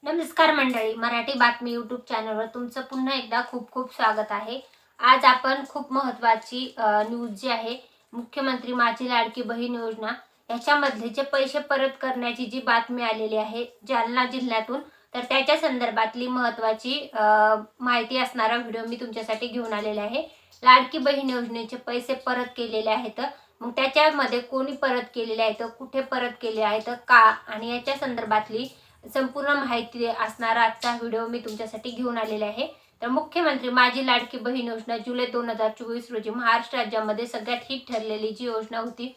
नमस्कार मंडळी, मराठी बातमी यूट्यूब चॅनलवर तुमचं पुन्हा एकदा खूप खूप स्वागत आहे। आज आपण खूप महत्त्वाची न्यूज जी आहे, मुख्यमंत्री माझी लाडकी बहीण योजना याच्यामधले जे पैसे परत करण्याची जी बातमी आलेली आहे जालना जिल्ह्यातून, तर त्याच्या संदर्भातली महत्त्वाची माहिती असणारा व्हिडिओ मी तुमच्यासाठी घेऊन आलेला आहे। लाडकी बहीण योजनेचे पैसे परत केलेले आहेत, मग त्याच्यामध्ये कोणी परत केलेले आहेत, कुठे परत केले आहेत, का आणि याच्या संदर्भातली संपूर्ण माहिती असणारा आजचा व्हिडिओ मी तुमच्यासाठी घेऊन आलेला आहे। तर मुख्यमंत्री माझी लाडकी बहीण योजना जुलै 2024 रोजी महाराष्ट्र राज्यामध्ये सगळ्यात हिट ठरलेली जी योजना होती,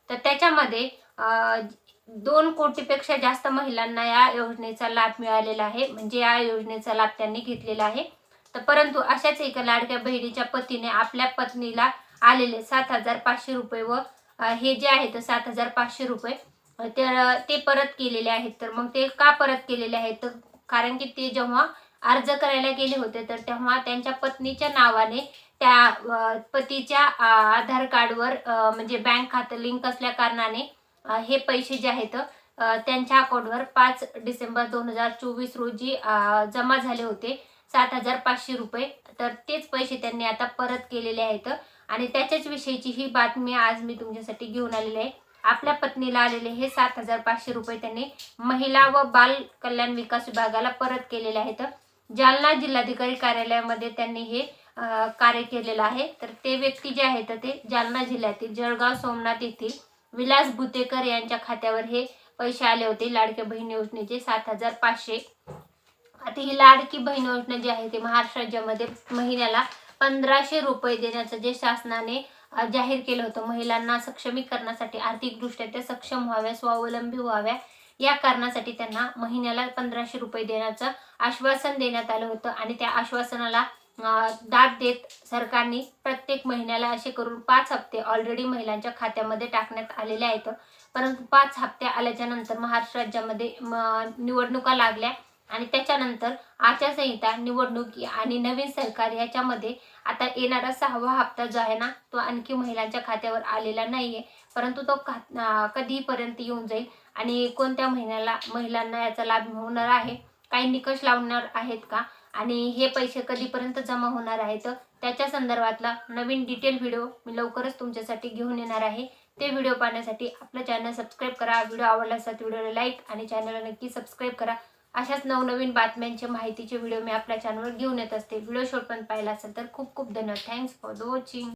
तर त्याच्यामध्ये 2 कोटीपेक्षा जास्त महिलांना या योजनेचा लाभ मिळालेला आहे। म्हणजे या योजनेचा लाभ त्यांनी घेतलेला आहे। तर परंतु अशाच एका लाडक्या बहिणीच्या पतीने आपल्या पत्नीला आलेले 7,500 रुपये व हे जे आहे तर 7,500 रुपये तर ते परत केलेले आहेत। तर मग ते का परत केलेले आहेत, तर कारण की ते जेव्हा अर्ज करायला गेले होते तर तेव्हा त्यांच्या पत्नीच्या नावाने त्या पतीच्या आधार कार्डवर म्हणजे बँक खातं लिंक असल्या कारणाने हे पैसे जे आहेत त्यांच्या अकाउंटवर 5 डिसेंबर 2024 रोजी जमा झाले होते 7,500 रुपये। तर तेच पैसे त्यांनी आता परत केलेले आहेत आणि त्याच्याच विषयीची ही बातमी आज मी तुमच्यासाठी घेऊन आलेली आहे। आपल्या पत्नीला आलेले हे 7,500 रुपये त्यांनी महिला व बाल कल्याण विकास विभागाला परत केलेले आहेत। जालना जिल्हाधिकारी कार्यालयामध्ये त्यांनी हे कार्य केलेलं आहे। तर ते व्यक्ती जे आहेत ते जालना जिल्ह्यातील जळगाव सोमनाथ येथील विलास भुतेकर यांच्या खात्यावर हे पैसे आले होते लाडक्या बहीण योजनेचे 7,500। आता ही लाडकी बहीण योजना जी आहे ते महाराष्ट्र राज्यामध्ये महिन्याला 1,500 रुपये देण्याचं जे शासनाने जाहीर केलं होतं। महिलांना सक्षमीकरणासाठी आर्थिकदृष्ट्या त्या सक्षम व्हाव्या, स्वावलंबी व्हाव्या या कारणासाठी त्यांना महिन्याला 1,500 रुपये देण्याचं आश्वासन देण्यात आलं होतं आणि त्या आश्वासनाला दाद देत सरकारने प्रत्येक महिन्याला असे करून 5 हप्ते ऑलरेडी महिलांच्या खात्यामध्ये टाकण्यात आलेले आहेत। परंतु 5 हप्ते आल्याच्या नंतर महाराष्ट्र राज्यामध्ये निवडणुका लागल्या आणि त्याच्यानंतर आचारसंहिता, निवडणूक आणि नवीन सरकार याच्यामध्ये आता येणारा 6वा हप्ता जो आहे ना, तो आणखी महिलांच्या खात्यावर आलेला नाहीये। परंतु तो कधीपर्यंत येऊन जाईल आणि कोणत्या महिलांना याचा लाभ होणार आहे, काही निकष लावणार आहेत का आणि हे पैसे कधीपर्यंत जमा होणार आहेत, त्याच्या संदर्भातला नवीन डिटेल व्हिडिओ मी लवकरच तुमच्यासाठी घेऊन येणार आहे। ते व्हिडिओ पाहण्यासाठी आपलं चॅनल सबस्क्राईब करा। व्हिडिओ आवडला असेल तर व्हिडिओला लाईक आणि चॅनलला नक्की सबस्क्राईब करा। अशाच नवनवीन बातम्यांचे माहितीचे व्हिडिओ मी आपल्या चॅनलवर घेऊन येत असते। व्हिडिओ शेवटपर्यंत पाहिला असेल तर खूप खूप धन्यवाद। Thanks for the watching.